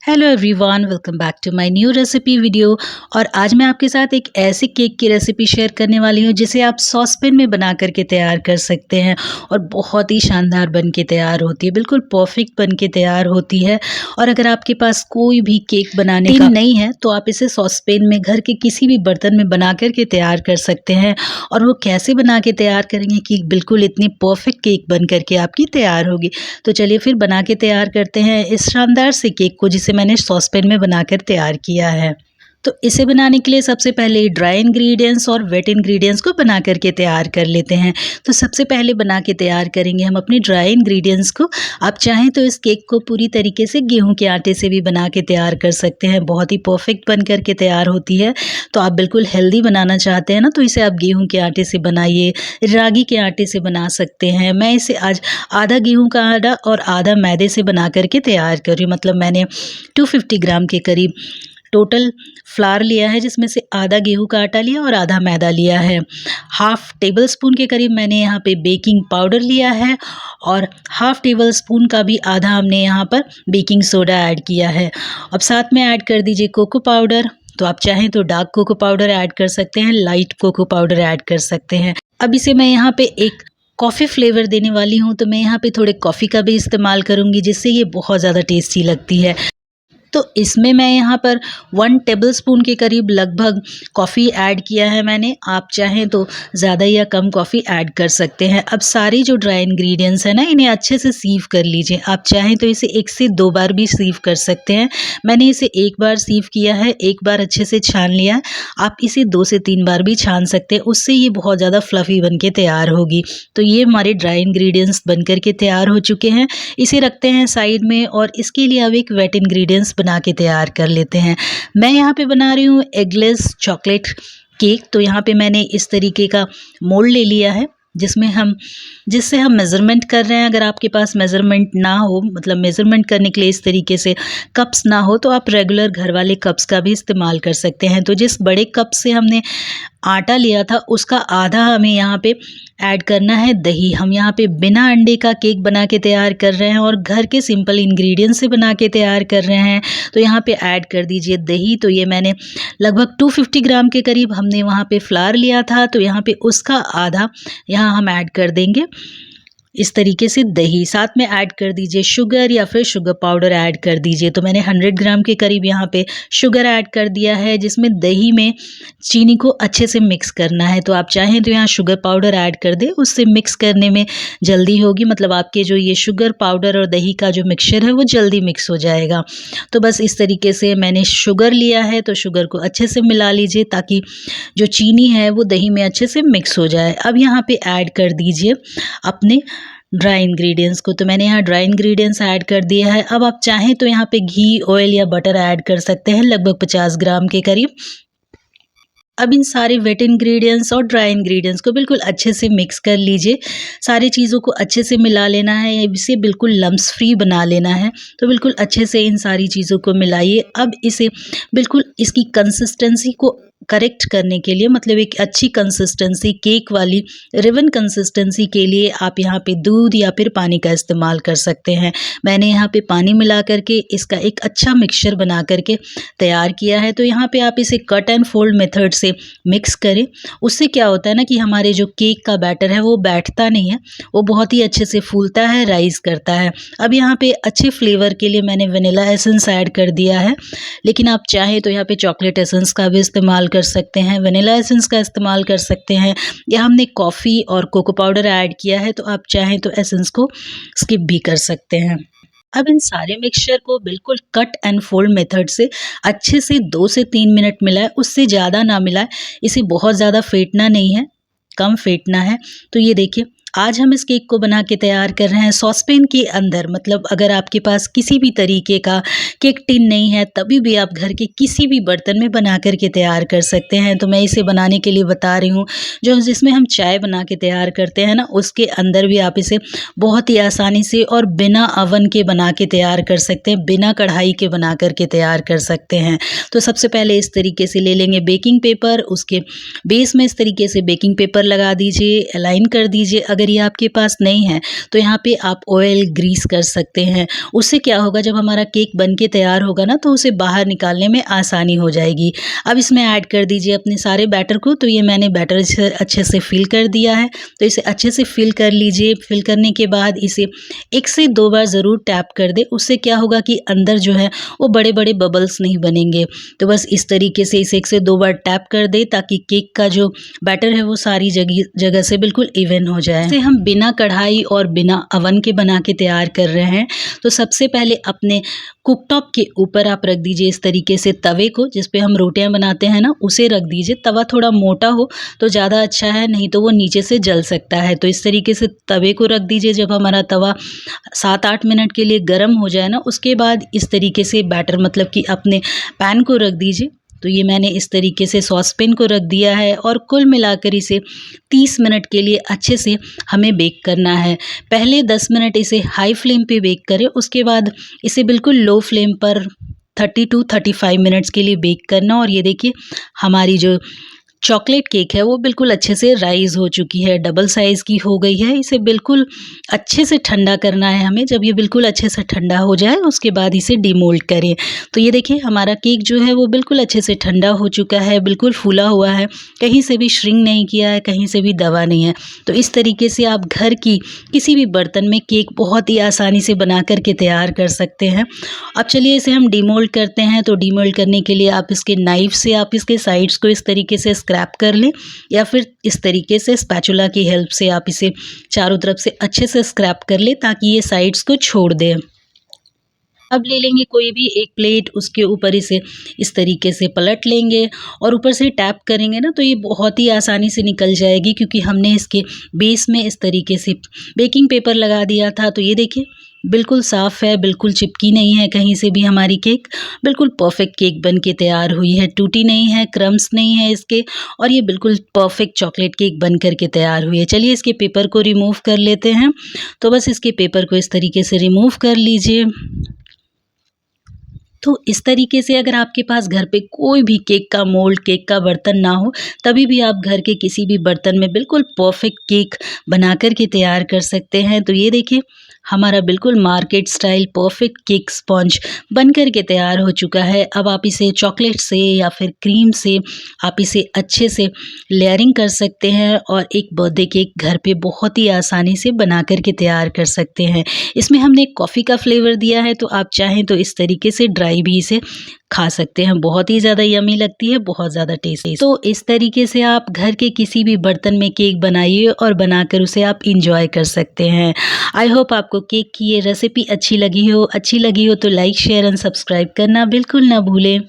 Hello everyone, welcome back to my new recipe video. और आज मैं आपके साथ एक ऐसे केक की रेसिपी शेयर करने वाली हूँ जिसे आप सॉसपैन में बना करके तैयार कर सकते हैं और बहुत ही शानदार बन के तैयार होती है, बिल्कुल परफेक्ट बन के तैयार होती है। और अगर आपके पास कोई भी केक बनाने का नहीं है तो आप इसे सॉसपैन में घर के किसी भी बर्तन में बना करके तैयार कर सकते हैं। और वो कैसे बना के तैयार करेंगे कि बिल्कुल इतनी परफेक्ट केक बन करके आपकी तैयार होगी। तो चलिए फिर बना के तैयार करते हैं इस शानदार से केक को जिसे मैंने सॉसपैन में बनाकर तैयार किया है। तो इसे बनाने के लिए सबसे पहले ड्राई इंग्रेडिएंट्स और वेट इंग्रेडिएंट्स को बना करके तैयार कर लेते हैं। तो सबसे पहले बना के तैयार करेंगे हम अपनी ड्राई इंग्रेडिएंट्स को। आप चाहें तो इस केक को पूरी तरीके से गेहूं के आटे से भी बना के तैयार कर सकते हैं, बहुत ही परफेक्ट बन करके तैयार होती है। तो आप बिल्कुल हेल्दी बनाना चाहते हैं ना, तो इसे आप गेहूं के आटे से बनाइए, रागी के आटे से बना सकते हैं। मैं इसे आज आधा गेहूं का आटा और आधा मैदे से बना करके तैयार कर रही हूँ। मतलब मैंने 250 ग्राम के करीब टोटल फ्लावर लिया है, जिसमें से आधा गेहूं का आटा लिया और आधा मैदा लिया है। हाफ टेबल स्पून के करीब मैंने यहाँ पे बेकिंग पाउडर लिया है और हाफ टेबल स्पून का भी आधा हमने यहाँ पर बेकिंग सोडा ऐड किया है। अब साथ में ऐड कर दीजिए कोको पाउडर। तो आप चाहें तो डार्क कोको पाउडर ऐड कर सकते हैं, लाइट कोको पाउडर ऐड कर सकते हैं। अब इसे मैं यहाँ पे एक कॉफ़ी फ्लेवर देने वाली हूँ, तो मैं यहाँ पे थोड़े कॉफ़ी का भी इस्तेमाल करूँगी, जिससे ये बहुत ज़्यादा टेस्टी लगती है। तो इसमें मैं यहाँ पर 1 टेबलस्पून के करीब लगभग कॉफ़ी ऐड किया है मैंने। आप चाहें तो ज़्यादा या कम कॉफ़ी ऐड कर सकते हैं। अब सारे जो ड्राई इंग्रेडिएंट्स हैं ना, इन्हें अच्छे से सीव कर लीजिए। आप चाहें तो इसे 1 से 2 बार भी सीव कर सकते हैं। मैंने इसे 1 बार सीव किया है, 1 बार अच्छे से छान लिया है। आप इसे 2 से 3 बार भी छान सकते हैं, उससे ये बहुत ज़्यादा फ्लफ़ी बन के तैयार होगी। तो ये हमारे ड्राई इंग्रेडिएंट्स बन कर के तैयार हो चुके हैं। इसे रखते हैं साइड में और इसके लिए अब एक वेट इंग्रेडिएंट्स बना के तैयार कर लेते हैं। मैं यहाँ पे बना रही हूँ एगलेस चॉकलेट केक। तो यहाँ पे मैंने इस तरीके का मोल्ड ले लिया है जिससे हम मेज़रमेंट कर रहे हैं। अगर आपके पास मेज़रमेंट ना हो, मतलब मेज़रमेंट करने के लिए इस तरीके से कप्स ना हो, तो आप रेगुलर घर वाले कप्स का भी इस्तेमाल कर सकते हैं। तो जिस बड़े कप से हमने आटा लिया था उसका आधा हमें यहाँ पे ऐड करना है दही। हम यहाँ पे बिना अंडे का केक बना के तैयार कर रहे हैं और घर के सिंपल इंग्रेडिएंट्स से बना के तैयार कर रहे हैं। तो यहाँ पे ऐड कर दीजिए दही। तो ये मैंने लगभग 250 ग्राम के करीब हमने वहाँ पे फ्लावर लिया था, तो यहाँ पे उसका आधा यहाँ हम ऐड कर देंगे इस तरीके से दही। साथ में ऐड कर दीजिए शुगर या फिर शुगर पाउडर ऐड कर दीजिए। तो मैंने 100 ग्राम के करीब यहाँ पे शुगर ऐड कर दिया है, जिसमें दही में चीनी को अच्छे से मिक्स करना है। तो आप चाहें तो यहाँ शुगर पाउडर ऐड कर दें, उससे मिक्स करने में जल्दी होगी। मतलब आपके जो ये शुगर पाउडर और दही का जो मिक्सचर है वो जल्दी मिक्स हो जाएगा। तो बस इस तरीके से मैंने शुगर लिया है, तो शुगर को अच्छे से मिला लीजिए ताकि जो चीनी है वो दही में अच्छे से मिक्स हो जाए। अब यहाँ पे ऐड कर दीजिए अपने ड्राई इंग्रेडिएंट्स को। तो मैंने यहाँ ड्राई इंग्रेडिएंट्स ऐड कर दिया है। अब आप चाहें तो यहाँ पे घी, ऑयल या बटर ऐड कर सकते हैं, लगभग 50 ग्राम के करीब। अब इन सारे वेट इंग्रेडिएंट्स और ड्राई इंग्रेडिएंट्स को बिल्कुल अच्छे से मिक्स कर लीजिए। सारी चीज़ों को अच्छे से मिला लेना है, इसे बिल्कुल लम्स फ्री बना लेना है। तो बिल्कुल अच्छे से इन सारी चीज़ों को मिलाइए। अब इसे बिल्कुल इसकी कंसिस्टेंसी को करेक्ट करने के लिए, मतलब एक अच्छी कंसिस्टेंसी, केक वाली रिबन कंसिस्टेंसी के लिए आप यहाँ पे दूध या फिर पानी का इस्तेमाल कर सकते हैं। मैंने यहाँ पे पानी मिला करके इसका एक अच्छा मिक्सचर बना करके तैयार किया है। तो यहाँ पे आप इसे कट एंड फोल्ड मेथड से मिक्स करें। उससे क्या होता है ना कि हमारे जो केक का बैटर है वो बैठता नहीं है, वो बहुत ही अच्छे से फूलता है, राइज करता है। अब यहाँ पे अच्छे फ्लेवर के लिए मैंने वनीला एसेंस ऐड कर दिया है, लेकिन आप चाहें तो यहाँ पे चॉकलेट एसेंस का भी इस्तेमाल कर सकते हैं, वनीला एसेंस का इस्तेमाल कर सकते हैं, या हमने कॉफ़ी और कोको पाउडर ऐड किया है तो आप चाहें तो एसेंस को स्किप भी कर सकते हैं। अब इन सारे मिक्सचर को बिल्कुल कट एंड फोल्ड मेथड से अच्छे से 2 से 3 मिनट मिलाएं, उससे ज़्यादा ना मिलाएं। इसे बहुत ज़्यादा फेंटना नहीं है, कम फेंटना है। तो ये देखिए, आज हम इस केक को बना के तैयार कर रहे हैं सॉसपैन के अंदर। मतलब अगर आपके पास किसी भी तरीके का केक टिन नहीं है, तभी भी आप घर के किसी भी बर्तन में बना करके तैयार कर सकते हैं। तो मैं इसे बनाने के लिए बता रही हूँ, जिसमें हम चाय बना के तैयार करते हैं ना, उसके अंदर भी आप इसे बहुत ही आसानी से और बिना अवन के बना के तैयार कर सकते हैं, बिना कढ़ाई के बना करके तैयार कर सकते हैं। तो सबसे पहले इस तरीके से ले लेंगे बेकिंग पेपर, उसके बेस में इस तरीके से बेकिंग पेपर लगा दीजिए, अलाइन कर दीजिए। अगर ये आपके पास नहीं है तो यहाँ पे आप ऑयल ग्रीस कर सकते हैं। उससे क्या होगा, जब हमारा केक बन के तैयार होगा ना तो उसे बाहर निकालने में आसानी हो जाएगी। अब इसमें ऐड कर दीजिए अपने सारे बैटर को। तो ये मैंने बैटर अच्छे से फिल कर दिया है, तो इसे अच्छे से फिल कर लीजिए। फिल करने के बाद इसे 1 से 2 बार ज़रूर टैप कर दें। उससे क्या होगा कि अंदर जो है वो बड़े-बड़े बबल्स नहीं बनेंगे। तो बस इस तरीके से इसे 1 से 2 बार टैप कर दें ताकि केक का जो बैटर है वो सारी जगह से बिल्कुल इवन हो जाए। इसे हम बिना कढ़ाई और बिना अवन के बना के तैयार कर रहे हैं। तो सबसे पहले अपने कुकटॉप के ऊपर आप रख दीजिए इस तरीके से तवे को, जिस पे हम रोटियां बनाते हैं ना, उसे रख दीजिए। तवा थोड़ा मोटा हो तो ज़्यादा अच्छा है, नहीं तो वो नीचे से जल सकता है। तो इस तरीके से तवे को रख दीजिए। जब हमारा तवा 7-8 मिनट के लिए गर्म हो जाए ना, उसके बाद इस तरीके से बैटर मतलब कि अपने पैन को रख दीजिए। तो ये मैंने इस तरीके से सॉस पैन को रख दिया है और कुल मिलाकर इसे 30 मिनट के लिए अच्छे से हमें बेक करना है। पहले 10 मिनट इसे हाई फ्लेम पे बेक करें, उसके बाद इसे बिल्कुल लो फ्लेम पर 30 टू 35 मिनट्स के लिए बेक करना। और ये देखिए हमारी जो चॉकलेट केक है वो बिल्कुल अच्छे से राइज़ हो चुकी है, डबल साइज़ की हो गई है। इसे बिल्कुल अच्छे से ठंडा करना है हमें। जब ये बिल्कुल अच्छे से ठंडा हो जाए उसके बाद इसे डीमोल्ड करें। तो ये देखिए हमारा केक जो है वो बिल्कुल अच्छे से ठंडा हो चुका है, बिल्कुल फूला हुआ है, कहीं से भी श्रिंक नहीं किया है, कहीं से भी दबा नहीं है। तो इस तरीके से आप घर की किसी भी बर्तन में केक बहुत ही आसानी से बना कर के तैयार कर सकते हैं। अब चलिए इसे हम डीमोल्ड करते हैं। तो डीमोल्ड करने के लिए आप इसके नाइफ से आप इसके साइड्स को इस तरीके से स्क्रैप कर लें, या फिर इस तरीके से स्पैचुला की हेल्प से आप इसे चारों तरफ से अच्छे से स्क्रैप कर लें ताकि ये साइड्स को छोड़ दे। अब ले लेंगे कोई भी एक प्लेट, उसके ऊपर इसे इस तरीके से पलट लेंगे और ऊपर से टैप करेंगे ना तो ये बहुत ही आसानी से निकल जाएगी, क्योंकि हमने इसके बेस में इस तरीके से बेकिंग पेपर लगा दिया था। तो ये देखिए बिल्कुल साफ़ है, बिल्कुल चिपकी नहीं है कहीं से भी हमारी केक। बिल्कुल परफेक्ट केक बन के तैयार हुई है, टूटी नहीं है, क्रम्स नहीं है इसके, और ये बिल्कुल परफेक्ट चॉकलेट केक बन कर के तैयार हुई है। चलिए इसके पेपर को रिमूव कर लेते हैं। तो बस इसके पेपर को इस तरीके से रिमूव कर लीजिए। तो इस तरीके से अगर आपके पास घर पे कोई भी केक का मोल्ड, केक का बर्तन ना हो, तभी भी आप घर के किसी भी बर्तन में बिल्कुल परफेक्ट केक बना कर के तैयार कर सकते हैं। तो ये देखिए हमारा बिल्कुल market style perfect cake sponge बन कर के तैयार हो चुका है। अब आप इसे चॉकलेट से या फिर क्रीम से आप इसे अच्छे से लेयरिंग कर सकते हैं और एक बर्थडे केक घर पे बहुत ही आसानी से बना कर के तैयार कर सकते हैं। इसमें हमने कॉफ़ी का फ्लेवर दिया है, तो आप चाहें तो इस तरीके से ड्राई भी इसे खा सकते हैं। बहुत ही ज़्यादा यमी लगती है, बहुत ज़्यादा टेस्टी। तो इस तरीके से आप घर के किसी भी बर्तन में केक बनाइए और बनाकर उसे आप इंजॉय कर सकते हैं। आई होप आपको केक की ये रेसिपी अच्छी लगी हो तो लाइक, शेयर एंड सब्सक्राइब करना बिल्कुल ना भूलें।